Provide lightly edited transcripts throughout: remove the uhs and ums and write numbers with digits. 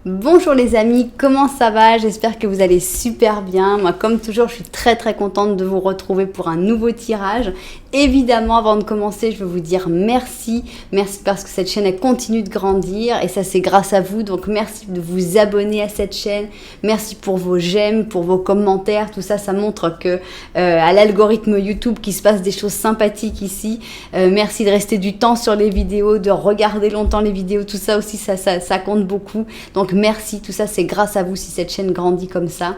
Bonjour les amis, comment ça va? J'espère que vous allez super bien. Moi, comme toujours, je suis très contente de vous retrouver pour un nouveau tirage. Évidemment, avant de commencer, je veux vous dire merci. Merci parce que cette chaîne, elle continue de grandir et ça, c'est grâce à vous. Donc, merci de vous abonner à cette chaîne. Merci pour vos j'aime, pour vos commentaires. Tout ça, ça montre que à l'algorithme YouTube qu'il se passe des choses sympathiques ici. Merci de rester du temps sur les vidéos, de regarder longtemps les vidéos. Tout ça aussi, ça compte beaucoup. Donc, merci. Tout ça, c'est grâce à vous si cette chaîne grandit comme ça.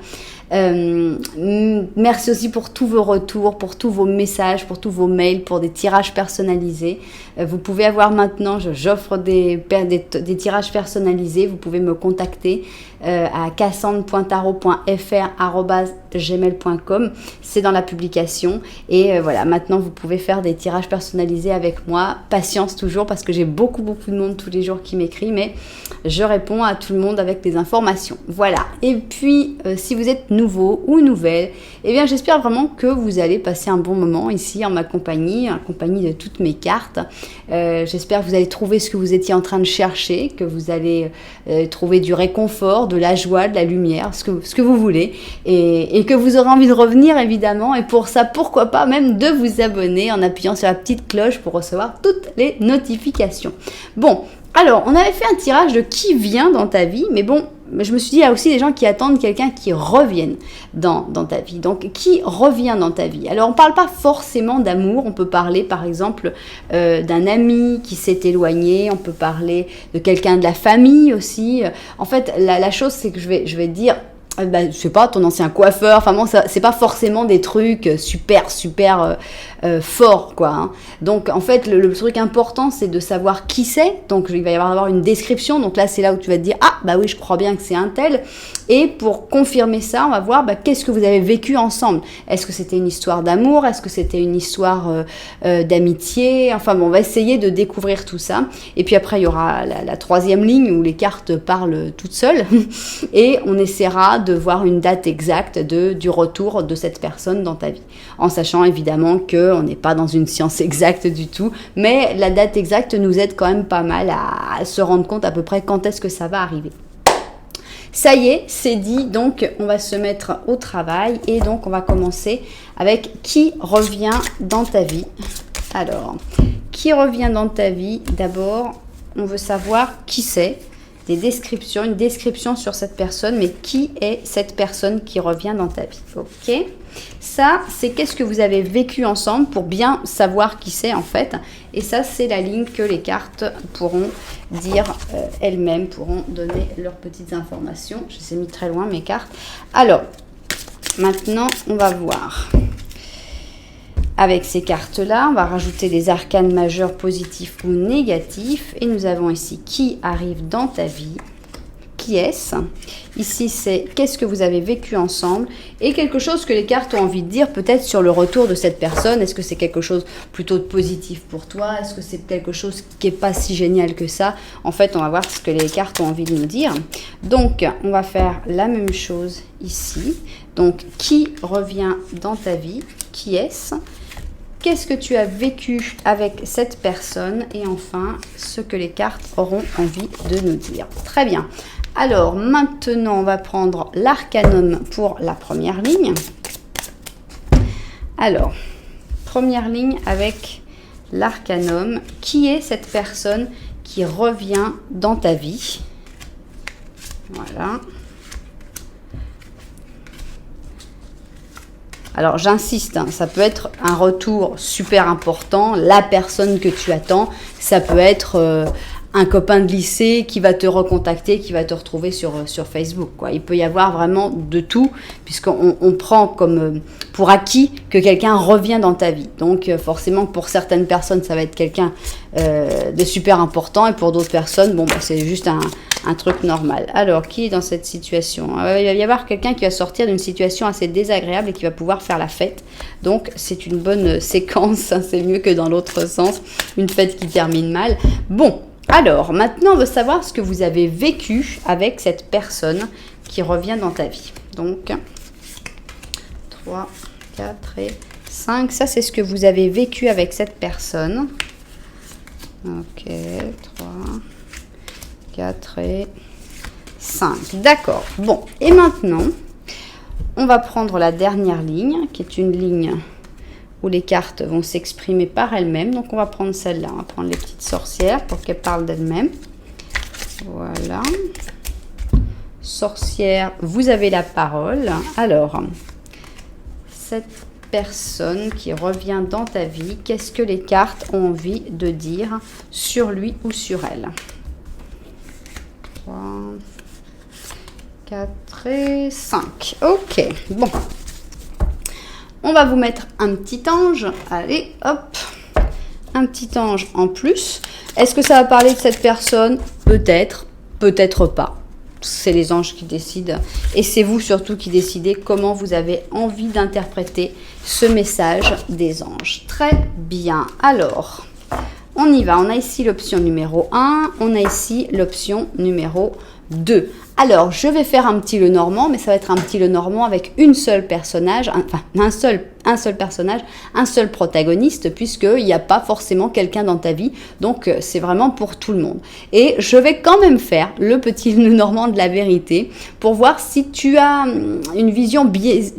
Merci aussi pour tous vos retours, pour tous vos messages, pour tous vos mails, pour des tirages personnalisés. Vous pouvez avoir maintenant, j'offre des tirages personnalisés. Vous pouvez me contacter à cassandre.tarot.fr@gmail.com. C'est dans la publication. Et voilà, maintenant vous pouvez faire des tirages personnalisés avec moi. Patience toujours parce que j'ai beaucoup de monde tous les jours qui m'écrit, mais je réponds à tout le monde avec des informations. Voilà. Et puis, si vous êtes nouveau ou nouvelle, eh bien j'espère vraiment que vous allez passer un bon moment ici en ma compagnie, en compagnie de toutes mes cartes. J'espère que vous allez trouver ce que vous étiez en train de chercher, que vous allez trouver du réconfort, de la joie, de la lumière, ce que vous voulez, et que vous aurez envie de revenir évidemment. Et pour ça, pourquoi pas même de vous abonner en appuyant sur la petite cloche pour recevoir toutes les notifications. Bon, alors on avait fait un tirage de qui vient dans ta vie, mais bon, je me suis dit, il y a aussi des gens qui attendent quelqu'un qui revienne dans ta vie. Donc, qui revient dans ta vie? Alors, on ne parle pas forcément d'amour. On peut parler, par exemple, d'un ami qui s'est éloigné. On peut parler de quelqu'un de la famille aussi. En fait, la chose, c'est que je vais dire... je sais pas, ton ancien coiffeur, enfin bon, c'est pas forcément des trucs super forts, quoi. Hein. Donc, en fait, le truc important, c'est de savoir qui c'est. Donc, il va y avoir une description. Donc là, c'est là où tu vas te dire, ah, bah oui, je crois bien que c'est un tel. Et pour confirmer ça, on va voir, qu'est-ce que vous avez vécu ensemble? Est-ce que c'était une histoire d'amour? Est-ce que c'était une histoire d'amitié? Enfin bon, on va essayer de découvrir tout ça. Et puis après, il y aura la troisième ligne où les cartes parlent toutes seules. Et on essaiera de voir une date exacte du retour de cette personne dans ta vie. En sachant évidemment qu'on n'est pas dans une science exacte du tout, mais la date exacte nous aide quand même pas mal à se rendre compte à peu près quand est-ce que ça va arriver. Ça y est, c'est dit, donc on va se mettre au travail et donc on va commencer avec qui revient dans ta vie. Alors, qui revient dans ta vie? D'abord, on veut savoir qui c'est. Des descriptions, une description sur cette personne, mais qui est cette personne qui revient dans ta vie? Ok. Ça, c'est qu'est-ce que vous avez vécu ensemble pour bien savoir qui c'est en fait. Et ça, c'est la ligne que les cartes pourront dire elles-mêmes, pourront donner leurs petites informations. Je les ai mis très loin, mes cartes. Alors, maintenant, on va voir. Avec ces cartes-là, on va rajouter des arcanes majeurs positifs ou négatifs. Et nous avons ici qui arrive dans ta vie. Qui est-ce? Ici, c'est qu'est-ce que vous avez vécu ensemble et quelque chose que les cartes ont envie de dire peut-être sur le retour de cette personne. Est-ce que c'est quelque chose plutôt de positif pour toi? Est-ce que c'est quelque chose qui n'est pas si génial que ça? En fait, on va voir ce que les cartes ont envie de nous dire. Donc, on va faire la même chose ici. Donc, qui revient dans ta vie? Qui est-ce? Qu'est-ce que tu as vécu avec cette personne? Et enfin, ce que les cartes auront envie de nous dire. Très bien. Alors, maintenant, on va prendre l'arcanum pour la première ligne. Alors, première ligne avec l'arcanum. Qui est cette personne qui revient dans ta vie? Voilà. Alors, j'insiste, hein, ça peut être un retour super important, la personne que tu attends. Ça peut être un copain de lycée qui va te recontacter, qui va te retrouver sur Facebook, quoi. Il peut y avoir vraiment de tout, puisqu'on prend comme pour acquis que quelqu'un revient dans ta vie. Donc, forcément, pour certaines personnes, ça va être quelqu'un de super important, et pour d'autres personnes, bon, c'est juste un truc normal. Alors, qui est dans cette situation? Il va y avoir quelqu'un qui va sortir d'une situation assez désagréable et qui va pouvoir faire la fête. Donc, c'est une bonne séquence, hein, c'est mieux que dans l'autre sens, une fête qui termine mal. Bon, alors, maintenant, on veut savoir ce que vous avez vécu avec cette personne qui revient dans ta vie. Donc, 3, 4 et 5. Ça, c'est ce que vous avez vécu avec cette personne. Ok, 3, 4 et 5. D'accord. Bon, et maintenant, on va prendre la dernière ligne, qui est une ligne où les cartes vont s'exprimer par elles-mêmes. Donc, on va prendre celle-là. On va prendre les petites sorcières pour qu'elles parlent d'elles-mêmes. Voilà. Sorcière, vous avez la parole. Alors, cette personne qui revient dans ta vie, qu'est-ce que les cartes ont envie de dire sur lui ou sur elle? 3, 4 et 5. Ok, bon. On va vous mettre un petit ange. Allez, hop. Un petit ange en plus. Est-ce que ça va parler de cette personne? Peut-être, peut-être pas. C'est les anges qui décident. Et c'est vous surtout qui décidez comment vous avez envie d'interpréter ce message des anges. Très bien. Alors, on y va. On a ici l'option numéro 1. On a ici l'option numéro 2. Alors, je vais faire un petit Lenormand, mais ça va être un petit Lenormand avec une seule personnage, enfin un seul personnage, un seul protagoniste, puisqu'il n'y a pas forcément quelqu'un dans ta vie, donc c'est vraiment pour tout le monde. Et je vais quand même faire le petit Lenormand de la vérité, pour voir si tu as une vision biaisée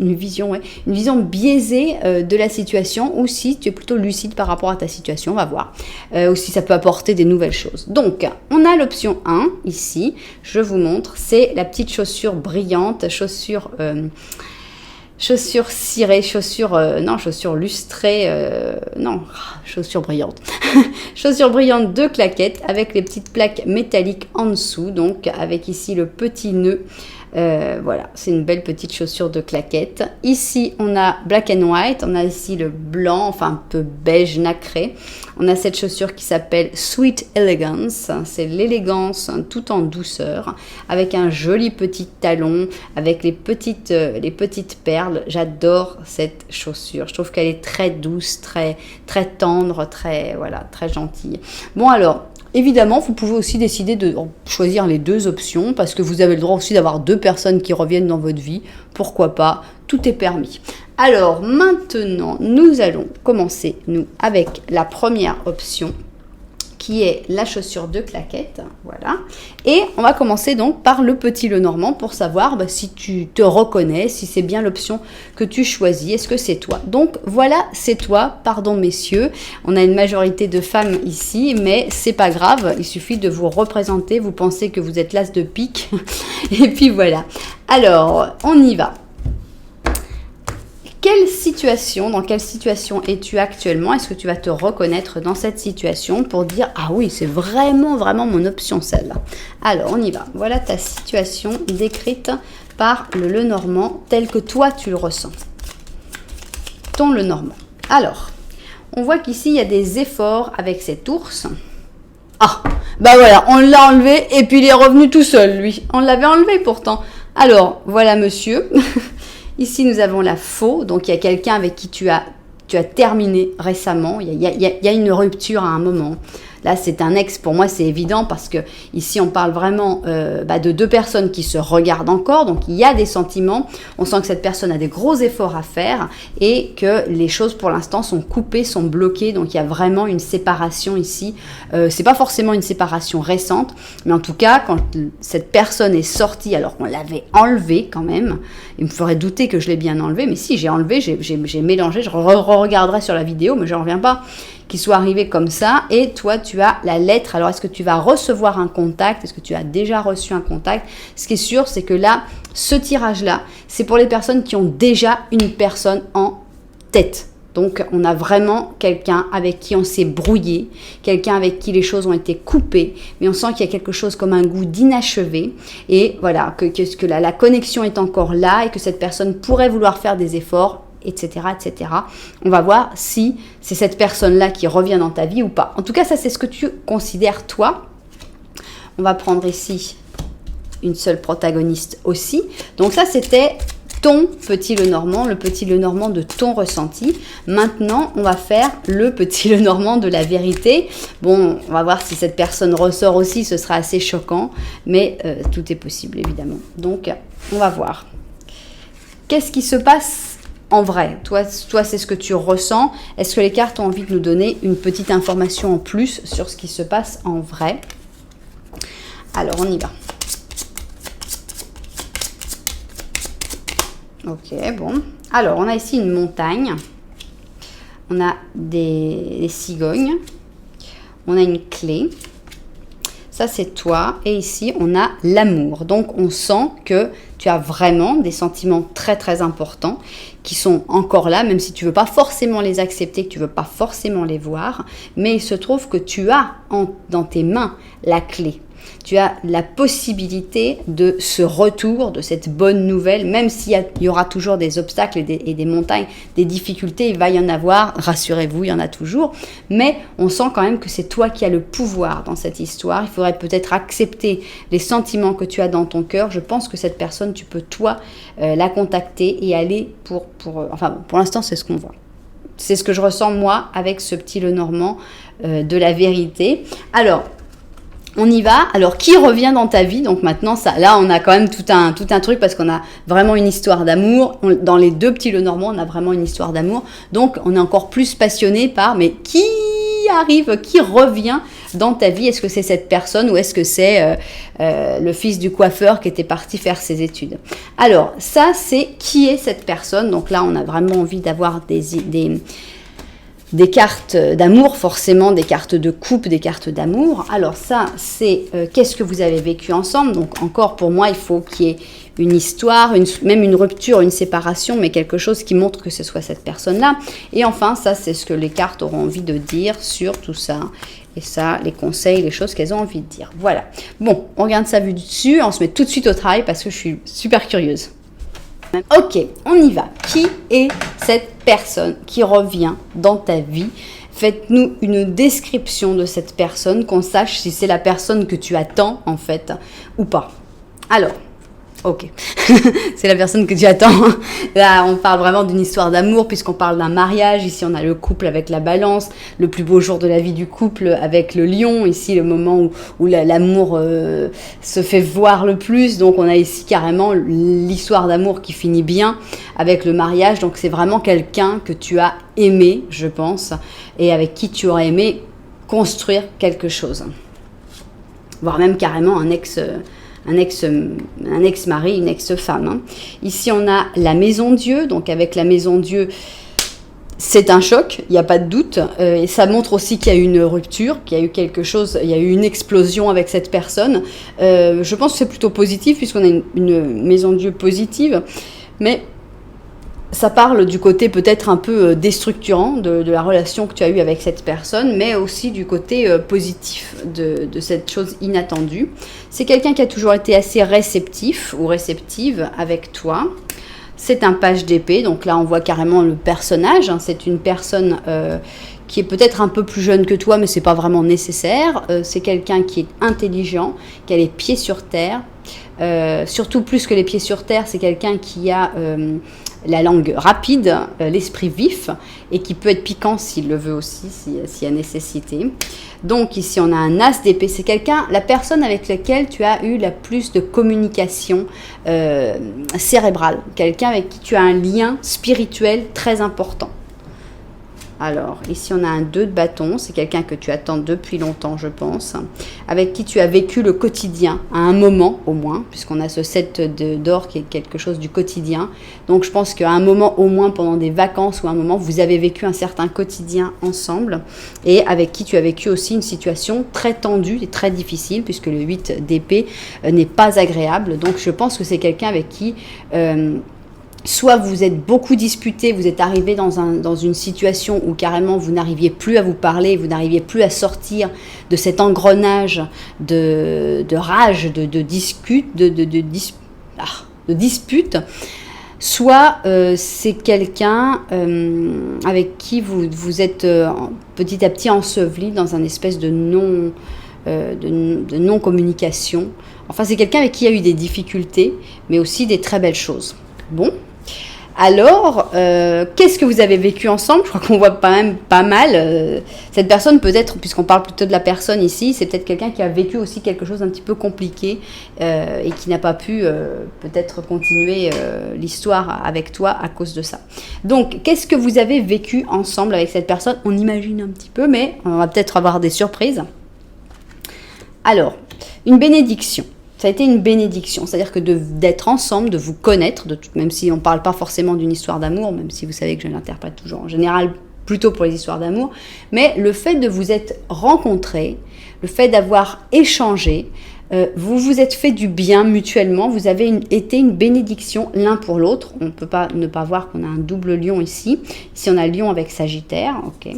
de la situation, ou si tu es plutôt lucide par rapport à ta situation, on va voir, ou si ça peut apporter des nouvelles choses. Donc, on a l'option 1, ici, je vous montre, c'est la petite chaussure brillante, chaussure cirée, chaussure lustrée, chaussure brillante. Chaussure brillante de claquettes avec les petites plaques métalliques en dessous, donc avec ici le petit nœud. Voilà, c'est une belle petite chaussure de claquettes. Ici, on a black and white, on a ici le blanc, enfin un peu beige nacré. On a cette chaussure qui s'appelle Sweet Elegance, c'est l'élégance tout en douceur, avec un joli petit talon, avec les petites perles. J'adore cette chaussure, je trouve qu'elle est très douce, très tendre, très gentille. Bon alors, évidemment, vous pouvez aussi décider de choisir les deux options parce que vous avez le droit aussi d'avoir deux personnes qui reviennent dans votre vie. Pourquoi pas? Tout est permis. Alors maintenant, nous allons commencer, avec la première option qui est la chaussure de claquettes, voilà. Et on va commencer donc par le petit Lenormand pour savoir si tu te reconnais, si c'est bien l'option que tu choisis, est-ce que c'est toi? Donc voilà, c'est toi, pardon messieurs, on a une majorité de femmes ici, mais c'est pas grave, il suffit de vous représenter, vous pensez que vous êtes l'as de pique, et puis voilà. Alors, on y va. Dans quelle situation es-tu actuellement? Est-ce que tu vas te reconnaître dans cette situation pour dire « Ah oui, c'est vraiment mon option celle-là ». Alors, on y va. Voilà ta situation décrite par le Lenormand tel que toi tu le ressens. Ton Lenormand. Alors, on voit qu'ici, il y a des efforts avec cet ours. Ah, bah voilà, on l'a enlevé et puis il est revenu tout seul, lui. On l'avait enlevé pourtant. Alors, voilà monsieur. Ici, nous avons la faux, donc il y a quelqu'un avec qui tu as terminé récemment, il y a une rupture à un moment. Là, c'est un ex, pour moi, c'est évident parce que ici, on parle vraiment de deux personnes qui se regardent encore. Donc, il y a des sentiments. On sent que cette personne a des gros efforts à faire et que les choses, pour l'instant, sont coupées, sont bloquées. Donc, il y a vraiment une séparation ici. C'est pas forcément une séparation récente, mais en tout cas, quand cette personne est sortie, alors qu'on l'avait enlevée quand même, il me ferait douter que je l'ai bien enlevée. Mais si, j'ai enlevé, j'ai mélangé. Je regarderai sur la vidéo, mais je n'en reviens pas qu'il soit arrivé comme ça, et toi tu as la lettre. Alors est-ce que tu vas recevoir un contact? Est-ce que tu as déjà reçu un contact? Ce qui est sûr, c'est que là, ce tirage-là, c'est pour les personnes qui ont déjà une personne en tête. Donc on a vraiment quelqu'un avec qui on s'est brouillé, quelqu'un avec qui les choses ont été coupées, mais on sent qu'il y a quelque chose comme un goût d'inachevé, et voilà, que la connexion est encore là, et que cette personne pourrait vouloir faire des efforts, etc., etc. On va voir si c'est cette personne-là qui revient dans ta vie ou pas. En tout cas, ça, c'est ce que tu considères toi. On va prendre ici une seule protagoniste aussi. Donc ça, c'était ton petit Lenormand, le petit Lenormand de ton ressenti. Maintenant, on va faire le petit Lenormand de la vérité. Bon, on va voir si cette personne ressort aussi, ce sera assez choquant, mais tout est possible, évidemment. Donc, on va voir. Qu'est-ce qui se passe en vrai? Toi, c'est ce que tu ressens. Est-ce que les cartes ont envie de nous donner une petite information en plus sur ce qui se passe en vrai? Alors, on y va. Ok, bon. Alors, on a ici une montagne. On a des cigognes. On a une clé. Ça, c'est toi. Et ici, on a l'amour. Donc, on sent que tu as vraiment des sentiments très, très importants qui sont encore là, même si tu ne veux pas forcément les accepter, que tu ne veux pas forcément les voir. Mais il se trouve que tu as dans tes mains la clé. Tu as la possibilité de ce retour, de cette bonne nouvelle, même s'il y aura toujours des obstacles et des montagnes, des difficultés, il va y en avoir, rassurez-vous, il y en a toujours, mais on sent quand même que c'est toi qui as le pouvoir dans cette histoire. Il faudrait peut-être accepter les sentiments que tu as dans ton cœur. Je pense que cette personne, tu peux toi la contacter et aller pour l'instant, c'est ce qu'on voit. C'est ce que je ressens moi avec ce petit Lenormand de la vérité. Alors, on y va. Alors, qui revient dans ta vie? Donc maintenant, là, on a quand même tout un truc parce qu'on a vraiment une histoire d'amour. Dans les deux petits Lenormand, on a vraiment une histoire d'amour. Donc, on est encore plus passionné par, mais qui arrive, qui revient dans ta vie? Est-ce que c'est cette personne ou est-ce que c'est le fils du coiffeur qui était parti faire ses études? Alors, ça, c'est qui est cette personne? Donc là, on a vraiment envie d'avoir des cartes d'amour, forcément, des cartes de couple, des cartes d'amour. Alors ça, c'est qu'est-ce que vous avez vécu ensemble. Donc encore, pour moi, il faut qu'il y ait une histoire, même une rupture, une séparation, mais quelque chose qui montre que ce soit cette personne-là. Et enfin, ça, c'est ce que les cartes auront envie de dire sur tout ça. Et ça, les conseils, les choses qu'elles ont envie de dire. Voilà. Bon, on regarde ça vu dessus, on se met tout de suite au travail parce que je suis super curieuse. Ok, on y va. Qui est cette personne qui revient dans ta vie? Faites-nous une description de cette personne, qu'on sache si c'est la personne que tu attends en fait ou pas. Alors, ok, c'est la personne que tu attends. Là, on parle vraiment d'une histoire d'amour puisqu'on parle d'un mariage. Ici, on a le couple avec la balance, le plus beau jour de la vie du couple avec le lion. Ici, le moment où l'amour se fait voir le plus. Donc, on a ici carrément l'histoire d'amour qui finit bien avec le mariage. Donc, c'est vraiment quelqu'un que tu as aimé, je pense, et avec qui tu aurais aimé construire quelque chose. Voire même carrément un ex-mari, une ex-femme. Hein. Ici, on a la maison Dieu. Donc, avec la maison Dieu, c'est un choc, il n'y a pas de doute. Et ça montre aussi qu'il y a eu une rupture, qu'il y a eu quelque chose, il y a eu une explosion avec cette personne. Je pense que c'est plutôt positif, puisqu'on a une maison Dieu positive. Mais ça parle du côté peut-être un peu déstructurant de la relation que tu as eue avec cette personne, mais aussi du côté positif de cette chose inattendue. C'est quelqu'un qui a toujours été assez réceptif ou réceptive avec toi. C'est un page d'épée, donc là on voit carrément le personnage. Hein. C'est une personne qui est peut-être un peu plus jeune que toi, mais c'est pas vraiment nécessaire. C'est quelqu'un qui est intelligent, qui a les pieds sur terre. Surtout plus que les pieds sur terre, c'est quelqu'un qui a la langue rapide, l'esprit vif et qui peut être piquant s'il le veut aussi, s'il y a nécessité. Donc ici on a un as d'épée, c'est la personne avec laquelle tu as eu la plus de communication cérébrale, quelqu'un avec qui tu as un lien spirituel très important. Alors, ici, on a un 2 de bâton. C'est quelqu'un que tu attends depuis longtemps, je pense. Avec qui tu as vécu le quotidien, à un moment au moins, puisqu'on a ce 7 d'or qui est quelque chose du quotidien. Donc, je pense qu'à un moment au moins, pendant des vacances ou un moment, vous avez vécu un certain quotidien ensemble. Et avec qui tu as vécu aussi une situation très tendue et très difficile, puisque le 8 d'épée n'est pas agréable. Donc, je pense que c'est quelqu'un avec qui... soit vous êtes beaucoup disputé, vous êtes arrivé dans une situation où carrément vous n'arriviez plus à vous parler, vous n'arriviez plus à sortir de cet engrenage de rage, de dispute. Soit c'est quelqu'un avec qui vous êtes petit à petit enseveli dans un espèce de non-communication. Enfin, c'est quelqu'un avec qui il y a eu des difficultés, mais aussi des très belles choses. Bon, alors, qu'est-ce que vous avez vécu ensemble? Je crois qu'on voit quand même pas mal. Cette personne peut-être, puisqu'on parle plutôt de la personne ici, c'est peut-être quelqu'un qui a vécu aussi quelque chose d'un petit peu compliqué et qui n'a pas pu peut-être continuer l'histoire avec toi à cause de ça. Donc, qu'est-ce que vous avez vécu ensemble avec cette personne? On imagine un petit peu, mais on va peut-être avoir des surprises. Alors, une bénédiction. Ça a été une bénédiction, c'est-à-dire que d'être ensemble, de vous connaître, même si on ne parle pas forcément d'une histoire d'amour, même si vous savez que je l'interprète toujours en général plutôt pour les histoires d'amour, mais le fait de vous être rencontrés, le fait d'avoir échangé, vous vous êtes fait du bien mutuellement, vous avez été une bénédiction l'un pour l'autre. On ne peut pas ne pas voir qu'on a un double lion ici. Ici, on a lion avec Sagittaire, ok.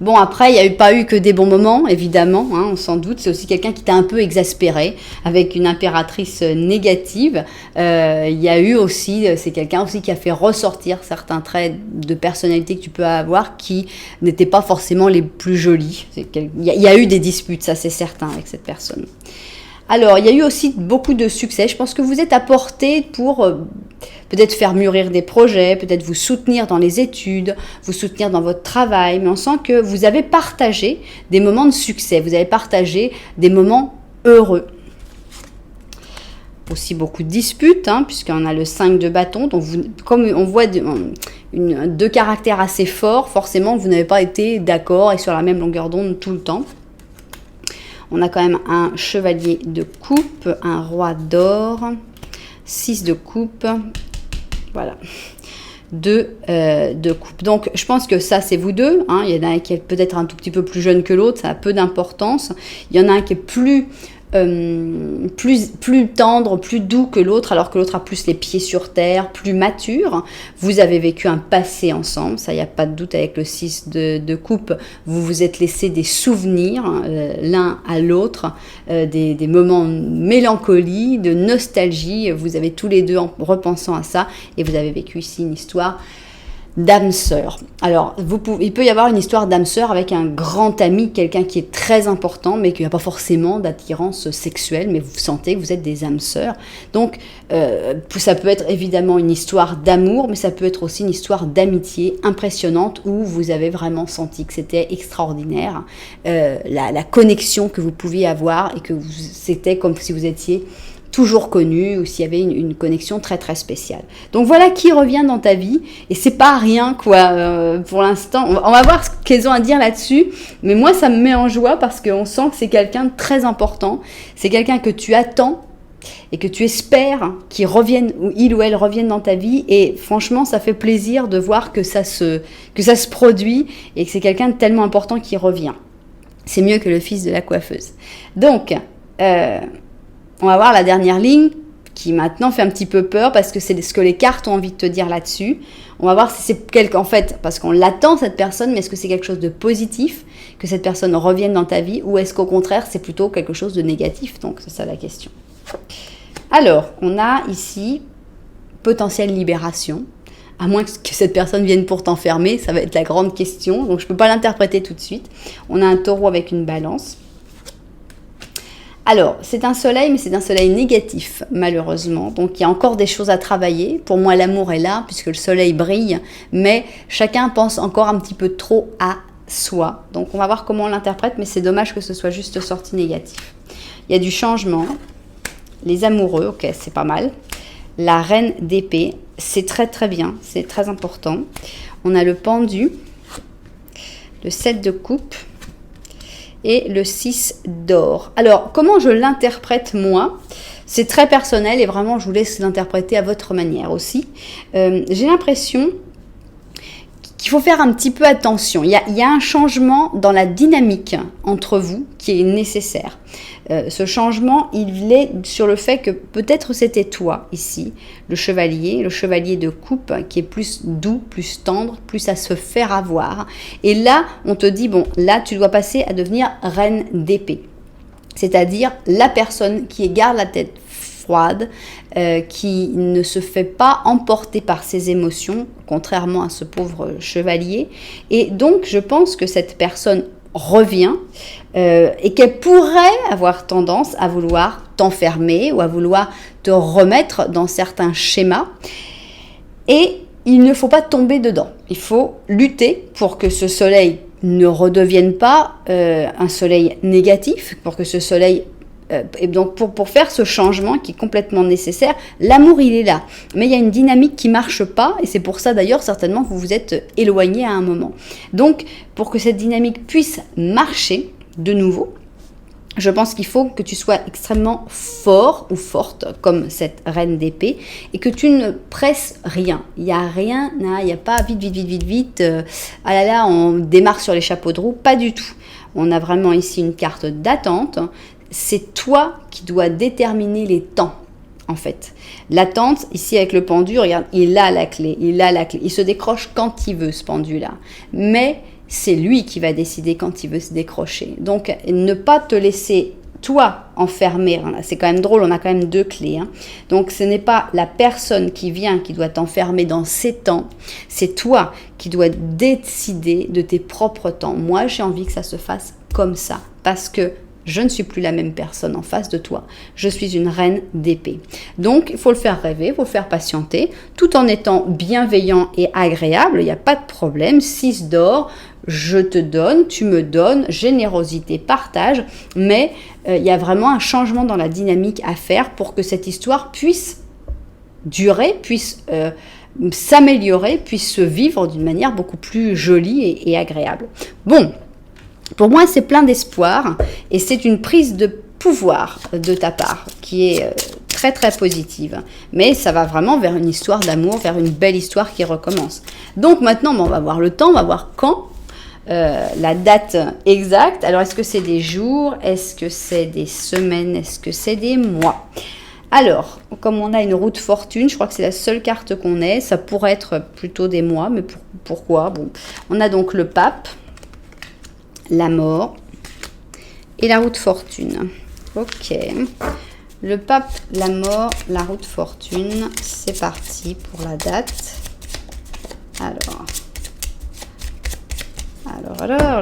Bon, après, il n'y a pas eu que des bons moments, évidemment, hein, on s'en doute. C'est aussi quelqu'un qui t'a un peu exaspéré, avec une impératrice négative. Il y a eu aussi, c'est quelqu'un aussi qui a fait ressortir certains traits de personnalité que tu peux avoir qui n'étaient pas forcément les plus jolis. Il y a eu des disputes, ça c'est certain, avec cette personne. Alors, il y a eu aussi beaucoup de succès. Je pense que vous êtes à portée pour peut-être faire mûrir des projets, peut-être vous soutenir dans les études, vous soutenir dans votre travail. Mais on sent que vous avez partagé des moments de succès. Vous avez partagé des moments heureux. Aussi beaucoup de disputes, hein, puisqu'on a le 5 de bâton. Donc, comme on voit deux caractères assez forts, forcément, vous n'avez pas été d'accord et sur la même longueur d'onde tout le temps. On a quand même un chevalier de coupe, un roi d'or, 6 de coupe, voilà, 2 de coupe. Donc, je pense que ça, c'est vous deux. Hein. Il y en a un qui est peut-être un tout petit peu plus jeune que l'autre, ça a peu d'importance. Il y en a un qui est plus tendre, plus doux que l'autre, alors que l'autre a plus les pieds sur terre, plus mature. Vous avez vécu un passé ensemble, ça, il n'y a pas de doute avec le 6 de coupe. Vous vous êtes laissé des souvenirs l'un à l'autre, des moments de mélancolie, de nostalgie. Vous avez tous les deux, en repensant à ça, et vous avez vécu ici une histoire d'âme sœur. Alors, il peut y avoir une histoire d'âme sœur avec un grand ami, quelqu'un qui est très important, mais qui n'a pas forcément d'attirance sexuelle, mais vous sentez que vous êtes des âmes sœurs. Donc, ça peut être évidemment une histoire d'amour, mais ça peut être aussi une histoire d'amitié impressionnante où vous avez vraiment senti que c'était extraordinaire, la connexion que vous pouviez avoir et que c'était comme si vous étiez toujours connu, ou s'il y avait une connexion très très spéciale. Donc voilà qui revient dans ta vie, et c'est pas rien quoi, pour l'instant. On va voir ce qu'elles ont à dire là-dessus, mais moi ça me met en joie parce qu'on sent que c'est quelqu'un de très important, c'est quelqu'un que tu attends et que tu espères qu'il revienne, ou il ou elle revienne dans ta vie, et franchement ça fait plaisir de voir que ça se produit et que c'est quelqu'un de tellement important qui revient. C'est mieux que le fils de la coiffeuse. Donc, on va voir la dernière ligne qui maintenant fait un petit peu peur parce que c'est ce que les cartes ont envie de te dire là-dessus. On va voir si c'est en fait, parce qu'on l'attend cette personne, mais est-ce que c'est quelque chose de positif, que cette personne revienne dans ta vie, ou est-ce qu'au contraire c'est plutôt quelque chose de négatif? Donc c'est ça la question. Alors, on a ici potentielle libération, à moins que cette personne vienne pour t'enfermer, ça va être la grande question, donc je ne peux pas l'interpréter tout de suite. On a un taureau avec une balance. Alors, c'est un soleil, mais c'est un soleil négatif, malheureusement. Donc, il y a encore des choses à travailler. Pour moi, l'amour est là, puisque le soleil brille, mais chacun pense encore un petit peu trop à soi. Donc, on va voir comment on l'interprète, mais c'est dommage que ce soit juste sorti négatif. Il y a du changement. Les amoureux, ok, c'est pas mal. La reine d'épée, c'est très très bien, c'est très important. On a le pendu, le 7 de coupe, et le 6 d'or. Alors, comment je l'interprète moi? C'est très personnel et vraiment, je vous laisse l'interpréter à votre manière aussi. J'ai l'impression qu'il faut faire un petit peu attention. Il y a un changement dans la dynamique entre vous qui est nécessaire. Ce changement, il est sur le fait que peut-être c'était toi ici, le chevalier de coupe, qui est plus doux, plus tendre, plus à se faire avoir. Et là, on te dit, bon, là, tu dois passer à devenir reine d'épée. C'est-à-dire la personne qui garde la tête froide, qui ne se fait pas emporter par ses émotions, contrairement à ce pauvre chevalier. Et donc, je pense que cette personne revient et qu'elle pourrait avoir tendance à vouloir t'enfermer ou à vouloir te remettre dans certains schémas. Et il ne faut pas tomber dedans. Il faut lutter pour que ce soleil ne redevienne pas un soleil négatif, pour que ce soleil et donc pour faire ce changement qui est complètement nécessaire, l'amour il est là, mais il y a une dynamique qui marche pas, et c'est pour ça d'ailleurs certainement que vous vous êtes éloigné à un moment. Donc pour que cette dynamique puisse marcher de nouveau, Je pense qu'il faut que tu sois extrêmement fort ou forte comme cette reine d'épée et que tu ne presses rien. Il n'y a rien, il n'y a pas vite, ah là là, on démarre sur les chapeaux de roue, pas du tout. On a vraiment ici une carte d'attente. C'est toi qui dois déterminer les temps, en fait. L'attente, ici avec le pendu, regarde, il a la clé. Il se décroche quand il veut, ce pendu-là. Mais c'est lui qui va décider quand il veut se décrocher. Donc, ne pas te laisser, toi, enfermer. C'est quand même drôle, on a quand même 2 clés. Hein. Donc, ce n'est pas la personne qui vient qui doit t'enfermer dans ses temps. C'est toi qui dois décider de tes propres temps. Moi, j'ai envie que ça se fasse comme ça. Parce que je ne suis plus la même personne en face de toi. Je suis une reine d'épée. Donc, il faut le faire rêver, il faut le faire patienter, tout en étant bienveillant et agréable. Il n'y a pas de problème. 6 d'or, je te donne, tu me donnes, générosité, partage. Mais il y a vraiment un changement dans la dynamique à faire pour que cette histoire puisse durer, puisse s'améliorer, puisse se vivre d'une manière beaucoup plus jolie et agréable. Bon. Pour moi, c'est plein d'espoir et c'est une prise de pouvoir de ta part qui est très très positive. Mais ça va vraiment vers une histoire d'amour, vers une belle histoire qui recommence. Donc maintenant, on va voir le temps, on va voir quand, la date exacte. Alors, est-ce que c'est des jours? Est-ce que c'est des semaines? Est-ce que c'est des mois? Alors, comme on a une roue de fortune, je crois que c'est la seule carte qu'on ait. Ça pourrait être plutôt des mois, mais pourquoi? Bon, on a donc le pape, la mort et la roue de fortune. Ok. Le pape, la mort, la roue de fortune. C'est parti pour la date. Alors,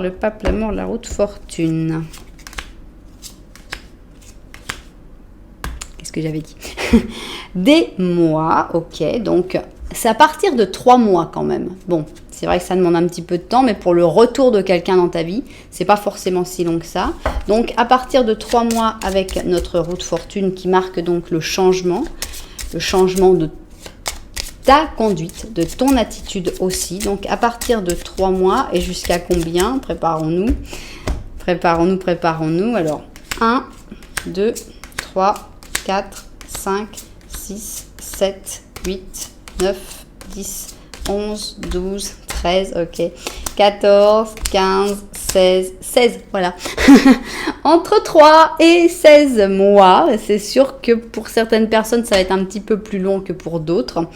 le pape, la mort, la roue de fortune. Qu'est-ce que j'avais dit? Des mois, ok. Donc, c'est à partir de 3 mois quand même. Bon, c'est vrai que ça demande un petit peu de temps, mais pour le retour de quelqu'un dans ta vie, c'est pas forcément si long que ça. Donc, à partir de 3 mois avec notre roue de fortune qui marque donc le changement de ta conduite, de ton attitude aussi. Donc, à partir de 3 mois et jusqu'à combien? Préparons-nous. Alors, 1, 2, 3, 4, 5, 6, 7, 8, 9, 10, 11, 12, 13, ok, 14, 15, 16, voilà. Entre 3 et 16 mois, c'est sûr que pour certaines personnes, ça va être un petit peu plus long que pour d'autres,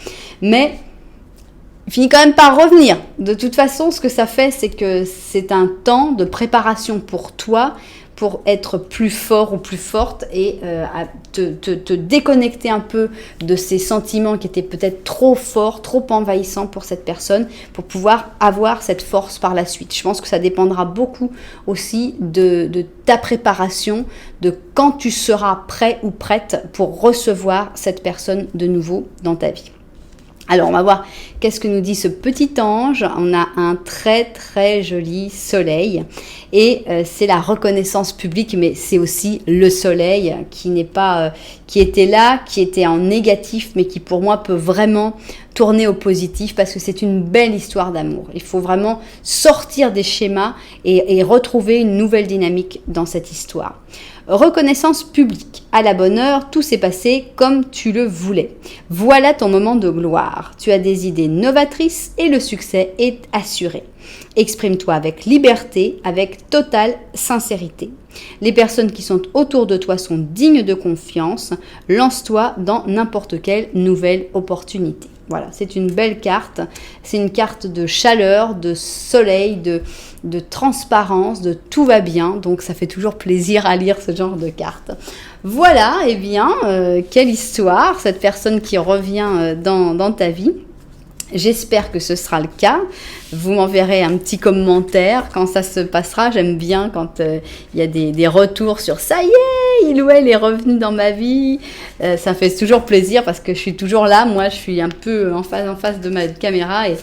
mais il finit quand même par revenir. De toute façon, ce que ça fait, c'est que c'est un temps de préparation pour toi, pour être plus fort ou plus forte et te déconnecter un peu de ces sentiments qui étaient peut-être trop forts, trop envahissants pour cette personne, pour pouvoir avoir cette force par la suite. Je pense que ça dépendra beaucoup aussi de ta préparation, de quand tu seras prêt ou prête pour recevoir cette personne de nouveau dans ta vie. Alors, on va voir qu'est-ce que nous dit ce petit ange. On a un très très joli soleil et c'est la reconnaissance publique, mais c'est aussi le soleil qui n'est pas, qui était là, qui était en négatif, mais qui pour moi peut vraiment tourner au positif parce que c'est une belle histoire d'amour. Il faut vraiment sortir des schémas et retrouver une nouvelle dynamique dans cette histoire. Reconnaissance publique. À la bonne heure, tout s'est passé comme tu le voulais. Voilà ton moment de gloire. Tu as des idées novatrices et le succès est assuré. Exprime-toi avec liberté, avec totale sincérité. Les personnes qui sont autour de toi sont dignes de confiance. Lance-toi dans n'importe quelle nouvelle opportunité. Voilà, c'est une belle carte. C'est une carte de chaleur, de soleil, de transparence, de tout va bien. Donc, ça fait toujours plaisir à lire ce genre de carte. Voilà, eh bien, quelle histoire, cette personne qui revient dans ta vie. J'espère que ce sera le cas. Vous m'enverrez un petit commentaire quand ça se passera. J'aime bien quand il y a des retours sur « ça y est, il ou elle est revenu dans ma vie ». Ça fait toujours plaisir parce que je suis toujours là. Moi, je suis un peu en face de ma caméra et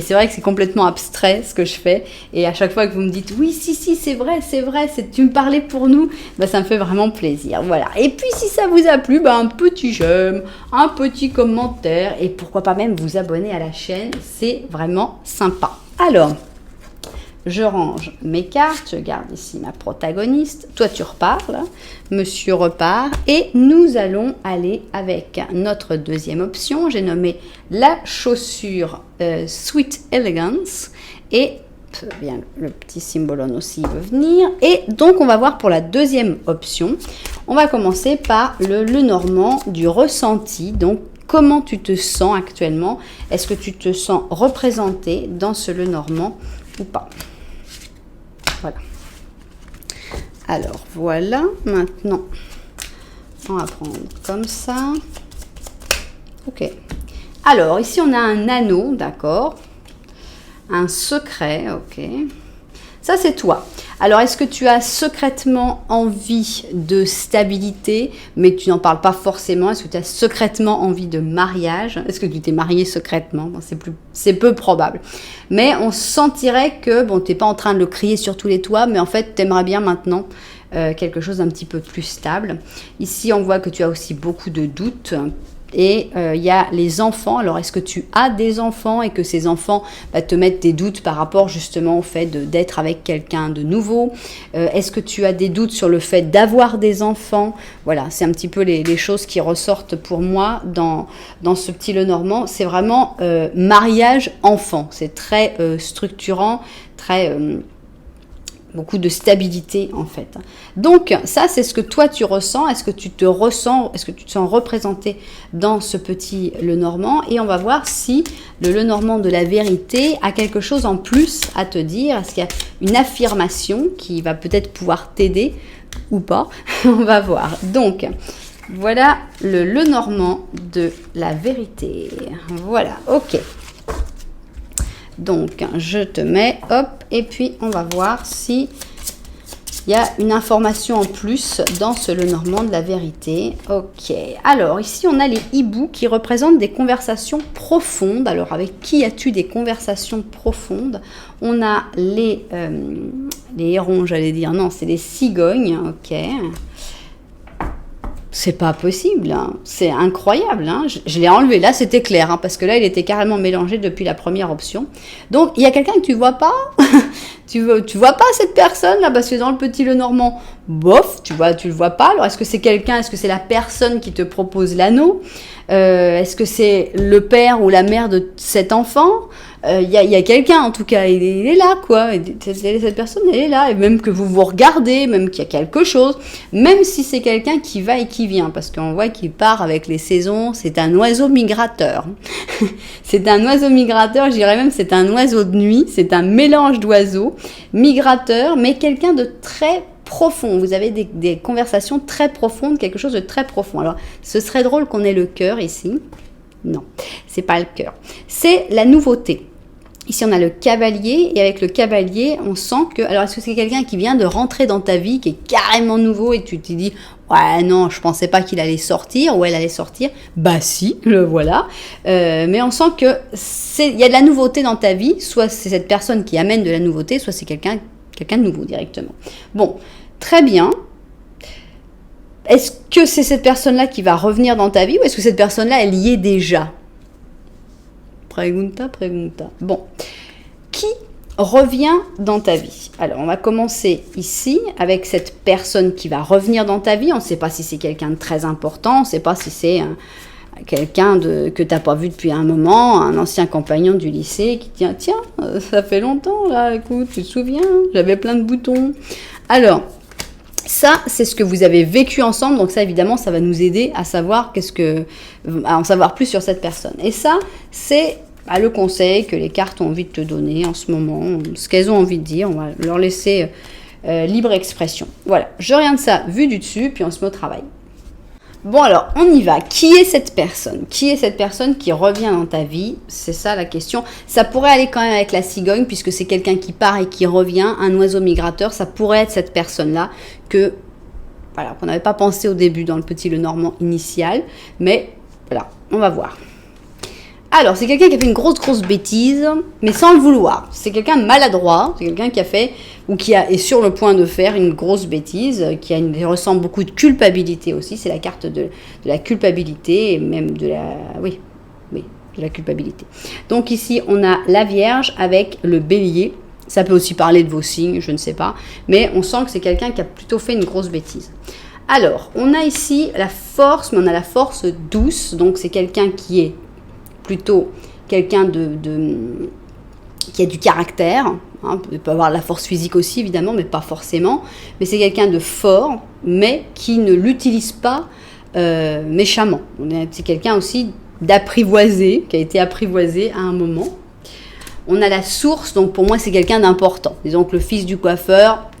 c'est vrai que c'est complètement abstrait ce que je fais. Et à chaque fois que vous me dites « oui, si, c'est vrai, tu me parlais pour nous », bah, ça me fait vraiment plaisir. Voilà. Et puis, si ça vous a plu, bah, un petit j'aime, un petit commentaire et pourquoi pas même vous abonner à la chaîne. C'est vraiment sympa. Alors, je range mes cartes, je garde ici ma protagoniste. Toi, tu repars, là. Monsieur repart. Et nous allons aller avec notre deuxième option. J'ai nommé la chaussure Sweet Elegance. Et bien, le petit symbolone aussi veut venir. Et donc, on va voir pour la deuxième option. On va commencer par le Lenormand du ressenti. Donc, comment tu te sens actuellement? Est-ce que tu te sens représenté dans ce Lenormand ou pas? Voilà. Alors, voilà. Maintenant, on va prendre comme ça. Ok. Alors, ici, on a un anneau, d'accord? Un secret, ok. Ça, c'est toi. Alors, est-ce que tu as secrètement envie de stabilité, mais tu n'en parles pas forcément? Est-ce que tu as secrètement envie de mariage? Est-ce que tu t'es marié secrètement? Bon, c'est peu probable. Mais on sentirait que, bon, tu n'es pas en train de le crier sur tous les toits, mais en fait, tu aimerais bien maintenant quelque chose d'un petit peu plus stable. Ici, on voit que tu as aussi beaucoup de doutes. Et il y a les enfants. Alors, est-ce que tu as des enfants et que ces enfants te mettent des doutes par rapport justement au fait d'être avec quelqu'un de nouveau? Est-ce que tu as des doutes sur le fait d'avoir des enfants? Voilà, c'est un petit peu les choses qui ressortent pour moi dans ce petit Lenormand. C'est vraiment mariage-enfant. C'est très structurant, très... beaucoup de stabilité en fait. Donc ça c'est ce que toi tu ressens. Est-ce que tu te sens représenté dans ce petit Lenormand? Et on va voir si le Lenormand de la vérité a quelque chose en plus à te dire. Est-ce qu'il y a une affirmation qui va peut-être pouvoir t'aider ou pas? On va voir. Donc voilà le Lenormand de la vérité. Voilà, ok. Donc, je te mets, hop, et puis on va voir si il y a une information en plus dans ce Lenormand de la vérité. Ok, alors ici on a les hiboux qui représentent des conversations profondes. Alors, avec qui as-tu des conversations profondes? On a les hérons, j'allais dire, non, c'est les cigognes, ok. C'est pas possible, hein. C'est incroyable. Hein. Je l'ai enlevé, là c'était clair, hein, parce que là il était carrément mélangé depuis la première option. Donc il y a quelqu'un que tu vois pas, tu vois pas cette personne là, parce que dans le petit Lenormand, bof, tu le vois pas. Alors est-ce que c'est quelqu'un, est-ce que c'est la personne qui te propose l'anneau? Est-ce que c'est le père ou la mère de cet enfant? Il y a quelqu'un en tout cas, il est là quoi, et cette personne elle est là, et même que vous vous regardez, même qu'il y a quelque chose, même si c'est quelqu'un qui va et qui vient, parce qu'on voit qu'il part avec les saisons, c'est un oiseau migrateur. C'est un oiseau migrateur, je dirais même c'est un oiseau de nuit, c'est un mélange d'oiseaux, migrateur, mais quelqu'un de très profond. Vous avez des conversations très profondes, quelque chose de très profond. Alors, ce serait drôle qu'on ait le cœur ici. Non, c'est pas le cœur. C'est la nouveauté. Ici, on a le cavalier, et avec le cavalier, on sent que... Alors, est-ce que c'est quelqu'un qui vient de rentrer dans ta vie, qui est carrément nouveau, et tu te dis, ouais, non, je pensais pas qu'il allait sortir, ou elle allait sortir. Bah si, le voilà. Mais on sent que il y a de la nouveauté dans ta vie, soit c'est cette personne qui amène de la nouveauté, soit c'est quelqu'un de nouveau directement. Bon, très bien. Est-ce que c'est cette personne-là qui va revenir dans ta vie, ou est-ce que cette personne-là, elle y est déjà? Pregunta. Bon, qui revient dans ta vie? Alors, on va commencer ici avec cette personne qui va revenir dans ta vie. On ne sait pas si c'est quelqu'un de très important, on ne sait pas si c'est quelqu'un que tu n'as pas vu depuis un moment, un ancien compagnon du lycée qui dit « Tiens, ça fait longtemps, là, écoute, tu te souviens, j'avais plein de boutons. » Alors, ça, c'est ce que vous avez vécu ensemble, donc ça, évidemment, ça va nous aider à savoir à en savoir plus sur cette personne. Et ça, c'est le conseil que les cartes ont envie de te donner en ce moment, ce qu'elles ont envie de dire, on va leur laisser libre expression. Voilà, je regarde ça vu du dessus, puis on se met au travail. Bon alors, on y va. Qui est cette personne? Qui est cette personne qui revient dans ta vie? C'est ça la question. Ça pourrait aller quand même avec la cigogne, puisque c'est quelqu'un qui part et qui revient, un oiseau migrateur. Ça pourrait être cette personne-là qu'on n'avait pas pensé au début dans le petit Lenormand initial. Mais voilà, on va voir. Alors, c'est quelqu'un qui a fait une grosse bêtise, mais sans le vouloir. C'est quelqu'un de maladroit, c'est quelqu'un qui a fait, ou est sur le point de faire une grosse bêtise, qui ressent beaucoup de culpabilité aussi. C'est la carte de la culpabilité, et même de la... Oui, de la culpabilité. Donc ici, on a la Vierge avec le Bélier. Ça peut aussi parler de vos signes, je ne sais pas. Mais on sent que c'est quelqu'un qui a plutôt fait une grosse bêtise. Alors, on a ici la force, mais on a la force douce. Donc, c'est quelqu'un qui est plutôt quelqu'un qui a du caractère. Hein, il peut avoir la force physique aussi, évidemment, mais pas forcément. Mais c'est quelqu'un de fort, mais qui ne l'utilise pas méchamment. C'est quelqu'un aussi d'apprivoisé, qui a été apprivoisé à un moment. On a la source, donc pour moi, c'est quelqu'un d'important. Disons que le fils du coiffeur,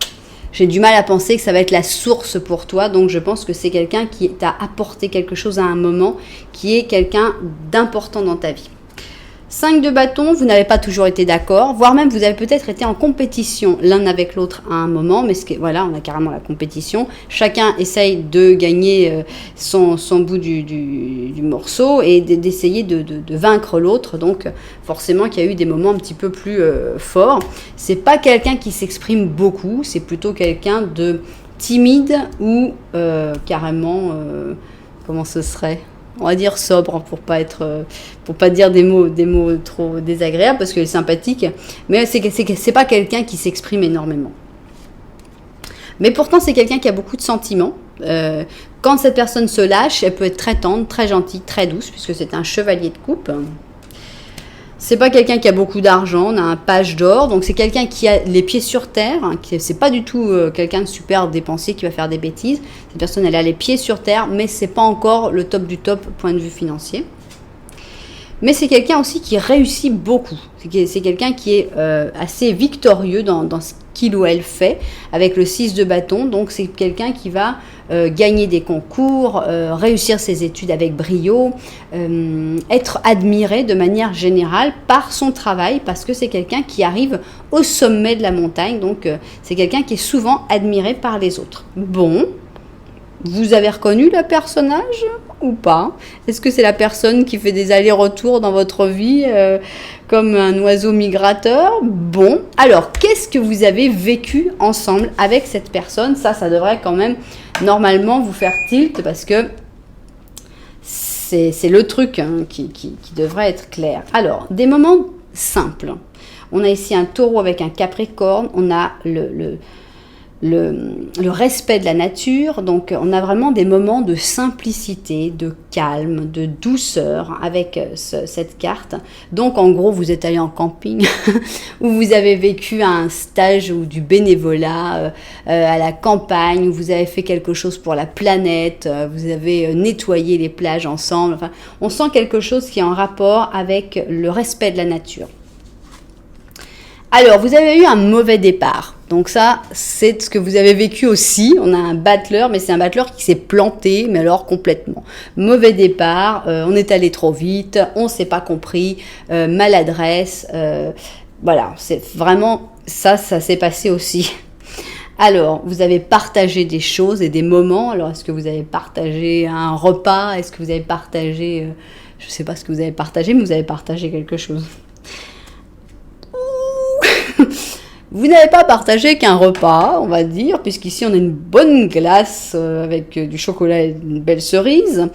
j'ai du mal à penser que ça va être la source pour toi. Donc, je pense que c'est quelqu'un qui t'a apporté quelque chose à un moment, qui est quelqu'un d'important dans ta vie. 5 de bâton, vous n'avez pas toujours été d'accord, voire même vous avez peut-être été en compétition l'un avec l'autre à un moment, mais voilà, on a carrément la compétition. Chacun essaye de gagner son bout du morceau et d'essayer de vaincre l'autre. Donc forcément qu'il y a eu des moments un petit peu plus forts. C'est pas quelqu'un qui s'exprime beaucoup, c'est plutôt quelqu'un de timide ou carrément, comment ce serait ? On va dire sobre pour pas dire des mots trop désagréables parce qu'elle est sympathique, mais c'est pas quelqu'un qui s'exprime énormément. Mais pourtant c'est quelqu'un qui a beaucoup de sentiments. Quand cette personne se lâche, elle peut être très tendre, très gentille, très douce puisque c'est un chevalier de coupe. C'est pas quelqu'un qui a beaucoup d'argent, on a un page d'or, donc c'est quelqu'un qui a les pieds sur terre, hein, c'est pas du tout quelqu'un de super dépensier qui va faire des bêtises. Cette personne, elle a les pieds sur terre, mais c'est pas encore le top du top point de vue financier. Mais c'est quelqu'un aussi qui réussit beaucoup. C'est quelqu'un qui est assez victorieux dans ce qu'il ou elle fait avec le 6 de bâton. Donc c'est quelqu'un qui va gagner des concours, réussir ses études avec brio, être admiré de manière générale par son travail parce que c'est quelqu'un qui arrive au sommet de la montagne. Donc c'est quelqu'un qui est souvent admiré par les autres. Bon. Vous avez reconnu le personnage ou pas? Est-ce que c'est la personne qui fait des allers-retours dans votre vie comme un oiseau migrateur? Bon, alors qu'est-ce que vous avez vécu ensemble avec cette personne? Ça devrait quand même normalement vous faire tilt parce que c'est le truc qui devrait être clair. Alors, des moments simples. On a ici un taureau avec un capricorne, on a le respect de la nature, donc on a vraiment des moments de simplicité, de calme, de douceur avec cette carte. Donc en gros vous êtes allé en camping où vous avez vécu un stage ou du bénévolat à la campagne, où vous avez fait quelque chose pour la planète, vous avez nettoyé les plages ensemble. Enfin, on sent quelque chose qui est en rapport avec le respect de la nature. Alors, vous avez eu un mauvais départ. Donc ça, c'est ce que vous avez vécu aussi. On a un battleur, mais c'est un battleur qui s'est planté, mais alors complètement. Mauvais départ, on est allé trop vite, on ne s'est pas compris, maladresse. Voilà, c'est vraiment ça s'est passé aussi. Alors, vous avez partagé des choses et des moments. Alors, est-ce que vous avez partagé un repas? Est-ce que vous avez partagé... je ne sais pas ce que vous avez partagé, mais vous avez partagé quelque chose. Vous n'avez pas partagé qu'un repas, on va dire, puisqu'ici on a une bonne glace avec du chocolat et une belle cerise.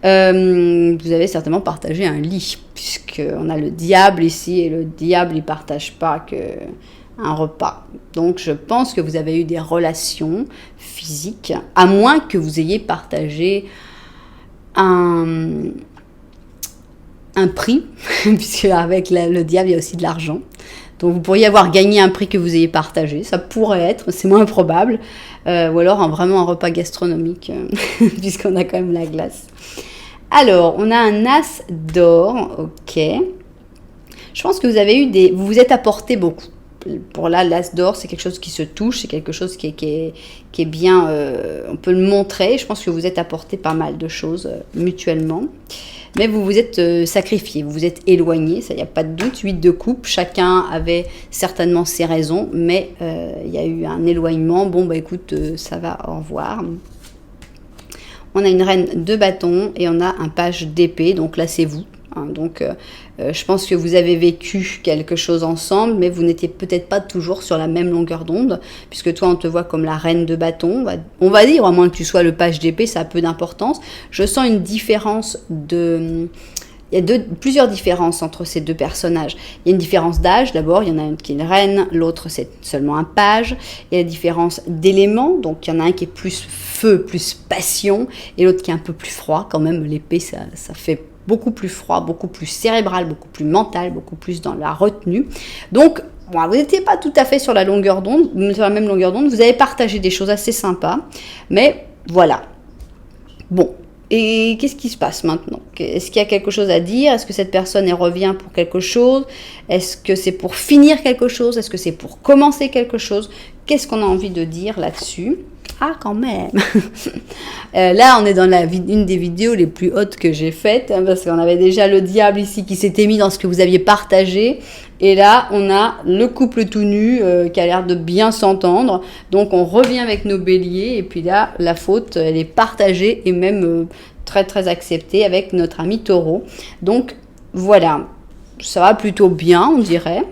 Vous avez certainement partagé un lit, puisqu'on a le diable ici, et le diable il ne partage pas qu'un repas. Donc je pense que vous avez eu des relations physiques, à moins que vous ayez partagé un prix, puisque avec le diable il y a aussi de l'argent. Donc vous pourriez avoir gagné un prix que vous ayez partagé, ça pourrait être, c'est moins probable, ou alors vraiment un repas gastronomique, puisqu'on a quand même la glace. Alors, on a un as d'or, ok. Je pense que vous vous êtes apporté beaucoup. Pour là, l'as d'or, c'est quelque chose qui se touche, c'est quelque chose qui est bien, on peut le montrer. Je pense que vous êtes apporté pas mal de choses mutuellement. Mais vous vous êtes sacrifié, vous vous êtes éloigné, ça, il n'y a pas de doute. 8 de coupe, chacun avait certainement ses raisons, mais il y a eu un éloignement. Bon, bah écoute, ça va, au revoir. On a une reine de bâton et on a un page d'épée, donc là c'est vous. Donc je pense que vous avez vécu quelque chose ensemble, mais vous n'étiez peut-être pas toujours sur la même longueur d'onde, puisque toi on te voit comme la reine de bâton, on va dire, à moins que tu sois le page d'épée, ça a peu d'importance. Je sens une différence il y a plusieurs différences entre ces deux personnages. Il y a une différence d'âge, d'abord, il y en a une qui est une reine, l'autre c'est seulement un page. Il y a la différence d'éléments, donc il y en a un qui est plus feu, plus passion, et l'autre qui est un peu plus froid. Quand même, l'épée, ça fait beaucoup plus froid, beaucoup plus cérébral, beaucoup plus mental, beaucoup plus dans la retenue. Donc, bon, vous n'étiez pas tout à fait sur la longueur d'onde, sur la même longueur d'onde, vous avez partagé des choses assez sympas, mais voilà. Bon. Et qu'est-ce qui se passe maintenant? Est-ce qu'il y a quelque chose à dire? Est-ce que cette personne elle revient pour quelque chose? Est-ce que c'est pour finir quelque chose? Est-ce que c'est pour commencer quelque chose? Qu'est-ce qu'on a envie de dire là-dessus? Ah, quand même. Là, on est dans une des vidéos les plus hautes que j'ai faites, hein, parce qu'on avait déjà le diable ici qui s'était mis dans ce que vous aviez partagé. Et là, on a le couple tout nu qui a l'air de bien s'entendre. Donc, on revient avec nos béliers. Et puis là, la faute, elle est partagée et même très, très acceptée avec notre ami taureau. Donc, voilà. Ça va plutôt bien, on dirait.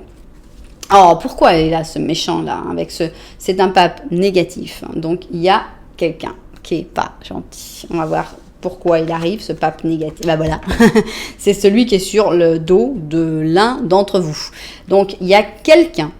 Oh, pourquoi il est là, ce méchant-là, c'est un pape négatif. Donc, il y a quelqu'un qui est pas gentil. On va voir pourquoi il arrive, ce pape négatif. Ben voilà, c'est celui qui est sur le dos de l'un d'entre vous. Donc, il y a quelqu'un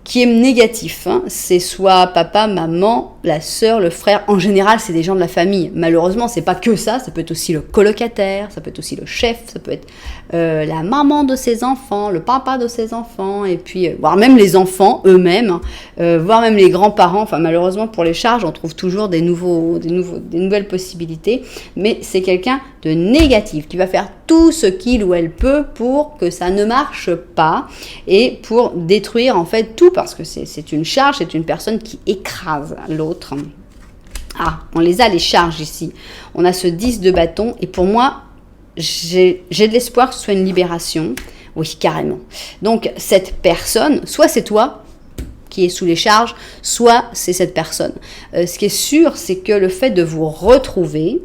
qui est négatif. Hein. C'est soit papa, maman, la sœur, le frère. En général, c'est des gens de la famille. Malheureusement, c'est pas que ça. Ça peut être aussi le colocataire, ça peut être aussi le chef, ça peut être la maman de ses enfants, le papa de ses enfants, et puis voire même les enfants eux-mêmes, voire même les grands-parents. Enfin, malheureusement, pour les charges, on trouve toujours des nouvelles possibilités. Mais c'est quelqu'un de négatif qui va faire tout ce qu'il ou elle peut pour que ça ne marche pas et pour détruire en fait tout, parce que c'est une charge, c'est une personne qui écrase l'autre. Ah, on les a les charges ici. On a ce 10 de bâton et pour moi, j'ai de l'espoir que ce soit une libération. Oui, carrément. Donc cette personne, soit c'est toi qui est sous les charges, soit c'est cette personne. Ce qui est sûr, c'est que le fait de vous retrouver,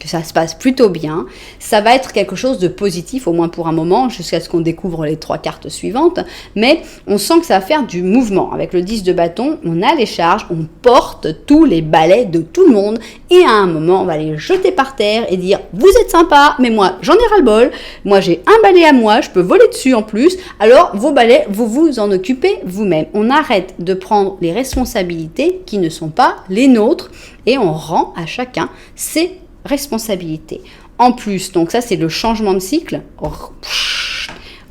que ça se passe plutôt bien, ça va être quelque chose de positif, au moins pour un moment, jusqu'à ce qu'on découvre les 3 cartes suivantes, mais on sent que ça va faire du mouvement. Avec le 10 de bâton, on a les charges, on porte tous les balais de tout le monde, et à un moment, on va les jeter par terre et dire « Vous êtes sympa, mais moi, j'en ai ras-le-bol, moi j'ai un balai à moi, je peux voler dessus en plus, alors vos balais, vous vous en occupez vous-même. » On arrête de prendre les responsabilités qui ne sont pas les nôtres, et on rend à chacun ses responsabilité. En plus, donc ça c'est le changement de cycle.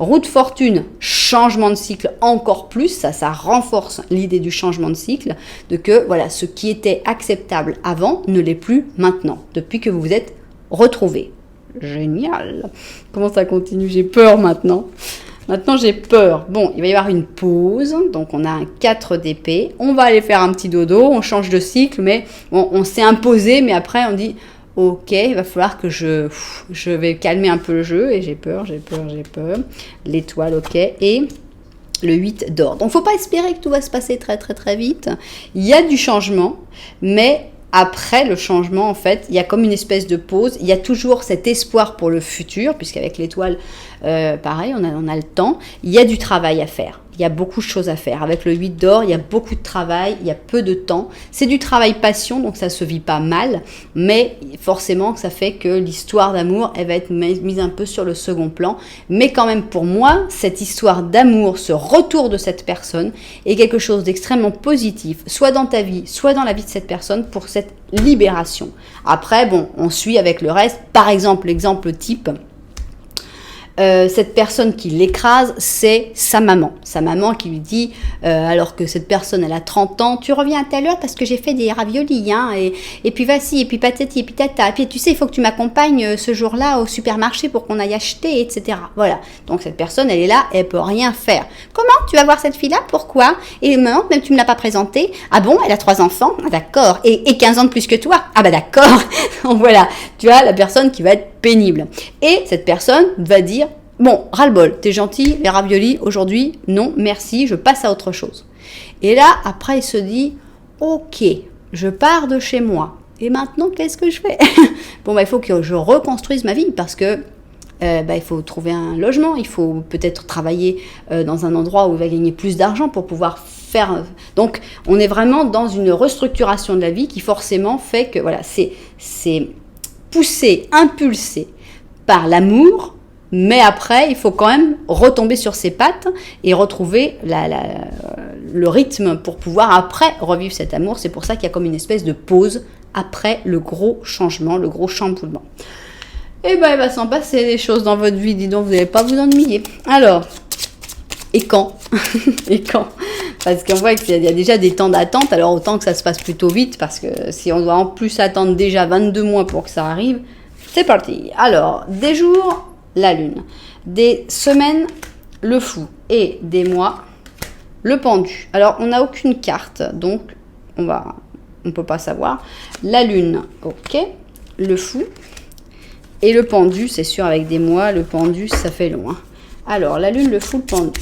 Roue de fortune, changement de cycle encore plus, ça renforce l'idée du changement de cycle, de que voilà, ce qui était acceptable avant ne l'est plus maintenant, depuis que vous vous êtes retrouvés. Génial. Comment ça continue? J'ai peur maintenant. Maintenant, j'ai peur. Bon, il va y avoir une pause. Donc, on a un 4 d'épée. On va aller faire un petit dodo. On change de cycle, mais bon, on s'est imposé. Mais après, on dit... Ok, il va falloir que je vais calmer un peu le jeu et j'ai peur. L'étoile, ok, et le 8 d'or. Donc, faut pas espérer que tout va se passer très, très, très vite. Il y a du changement, mais après le changement, en fait, il y a comme une espèce de pause. Il y a toujours cet espoir pour le futur, puisqu'avec l'étoile, pareil, on a le temps. Il y a du travail à faire. Il y a beaucoup de choses à faire. Avec le 8 d'or, il y a beaucoup de travail, il y a peu de temps. C'est du travail passion, donc ça se vit pas mal, mais forcément, ça fait que l'histoire d'amour, elle va être mise un peu sur le second plan. Mais quand même, pour moi, cette histoire d'amour, ce retour de cette personne, est quelque chose d'extrêmement positif, soit dans ta vie, soit dans la vie de cette personne, pour cette libération. Après, bon, on suit avec le reste. Par exemple, l'exemple type... cette personne qui l'écrase, c'est sa maman. Sa maman qui lui dit, alors que cette personne, elle a 30 ans, tu reviens à telle heure parce que j'ai fait des raviolis, hein, et puis voici, et puis patati, et puis tata, et puis tu sais, il faut que tu m'accompagnes ce jour-là au supermarché pour qu'on aille acheter, etc. Voilà. Donc cette personne, elle est là, elle peut rien faire. Comment tu vas voir cette fille-là? Pourquoi? Et maintenant, même tu me l'as pas présentée. Ah bon, elle a 3 enfants? Ah d'accord. Et 15 ans de plus que toi? Ah bah d'accord. Donc voilà, tu as la personne qui va être pénible. Et cette personne va dire, bon, ras-le-bol, t'es gentil, les raviolis, aujourd'hui, non, merci, je passe à autre chose. Et là, après, il se dit, ok, je pars de chez moi. Et maintenant, qu'est-ce que je fais? Bon, bah, il faut que je reconstruise ma vie parce que il faut trouver un logement, il faut peut-être travailler dans un endroit où il va gagner plus d'argent pour pouvoir faire... Donc, on est vraiment dans une restructuration de la vie qui forcément fait que, voilà, c'est poussé, impulsé par l'amour, mais après, il faut quand même retomber sur ses pattes et retrouver le rythme pour pouvoir après revivre cet amour. C'est pour ça qu'il y a comme une espèce de pause après le gros changement, le gros chamboulement. Et ben, il va s'en passer des choses dans votre vie, dis donc, vous n'allez pas vous ennuyer. Alors, et quand et quand? Parce qu'on voit qu'il y a déjà des temps d'attente, alors autant que ça se passe plutôt vite, parce que si on doit en plus attendre déjà 22 mois pour que ça arrive, c'est parti. Alors, des jours, la lune, des semaines, le fou, et des mois, le pendu. Alors, on n'a aucune carte, donc on peut pas savoir. La lune, ok, le fou, et le pendu, c'est sûr, avec des mois, le pendu, ça fait long. Hein. Alors, la lune, le fou, le pendu.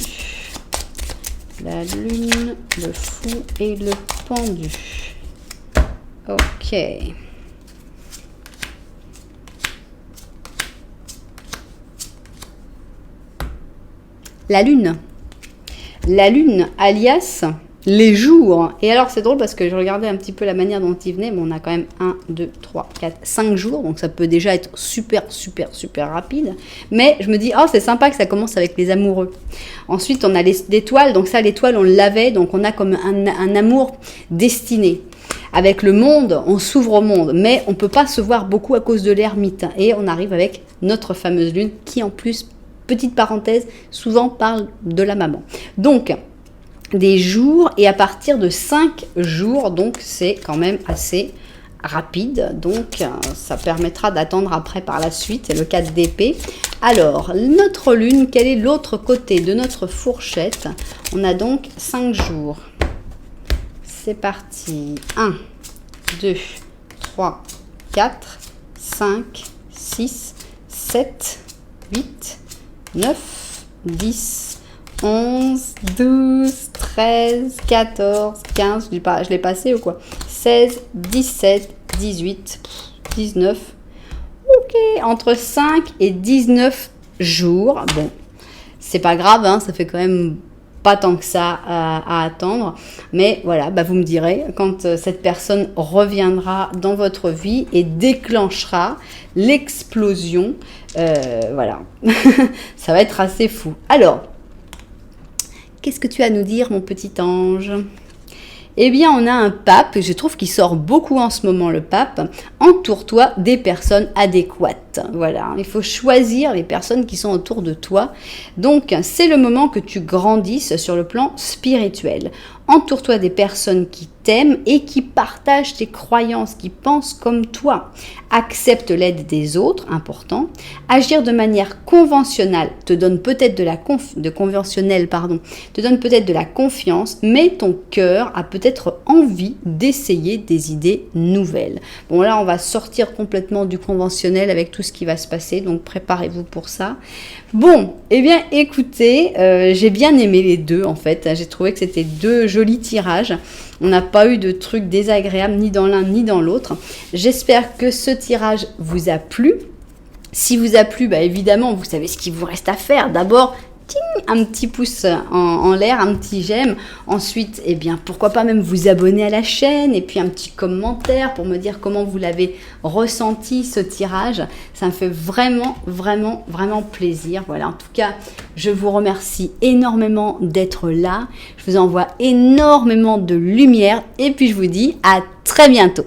La lune, le fou et le pendu. Ok. La lune. La lune, alias les jours. Et alors, c'est drôle parce que je regardais un petit peu la manière dont il venait. Bon, on a quand même 1, 2, 3, 4, 5 jours. Donc, ça peut déjà être super, super, super rapide. Mais je me dis, oh, c'est sympa que ça commence avec les amoureux. Ensuite, on a l'étoile. Donc, ça, l'étoile, on l'avait. Donc, on a comme un amour destiné. Avec le monde, on s'ouvre au monde. Mais on ne peut pas se voir beaucoup à cause de l'ermite. Et on arrive avec notre fameuse lune qui, en plus, petite parenthèse, souvent parle de la maman. Donc, des jours et à partir de 5 jours, donc c'est quand même assez rapide. Donc, ça permettra d'attendre après par la suite, le 4 d'épée. Alors, notre lune, quel est l'autre côté de notre fourchette? On a donc 5 jours. C'est parti. 1, 2, 3, 4, 5, 6, 7, 8, 9, 10, 11, 12, 13, 14, 15, je l'ai passé ou quoi? 16, 17, 18, 19. Ok, entre 5 et 19 jours. Bon, c'est pas grave, hein, ça fait quand même pas tant que ça à attendre. Mais voilà, bah vous me direz quand cette personne reviendra dans votre vie et déclenchera l'explosion. Voilà, ça va être assez fou. Alors, qu'est-ce que tu as à nous dire, mon petit ange? Eh bien, on a un pape, je trouve qu'il sort beaucoup en ce moment, le pape. Entoure-toi des personnes adéquates. Voilà, il faut choisir les personnes qui sont autour de toi. Donc, c'est le moment que tu grandisses sur le plan spirituel. Entoure-toi des personnes qui t'aiment et qui partagent tes croyances, qui pensent comme toi. Accepte l'aide des autres, important. Agir de manière conventionnelle te donne peut-être de la confiance, mais ton cœur a peut-être envie d'essayer des idées nouvelles. Bon, là, on va sortir complètement du conventionnel avec tout ce qui va se passer, donc préparez-vous pour ça. Bon, eh bien, écoutez, j'ai bien aimé les deux, en fait. J'ai trouvé que c'était deux jolis tirages. On n'a pas eu de trucs désagréables ni dans l'un ni dans l'autre. J'espère que ce tirage vous a plu. Si vous a plu, bah évidemment, vous savez ce qu'il vous reste à faire. D'abord, un petit pouce en l'air, un petit j'aime. Ensuite, eh bien, pourquoi pas même vous abonner à la chaîne et puis un petit commentaire pour me dire comment vous l'avez ressenti ce tirage. Ça me fait vraiment, vraiment, vraiment plaisir. Voilà, en tout cas, je vous remercie énormément d'être là. Je vous envoie énormément de lumière et puis je vous dis à très bientôt.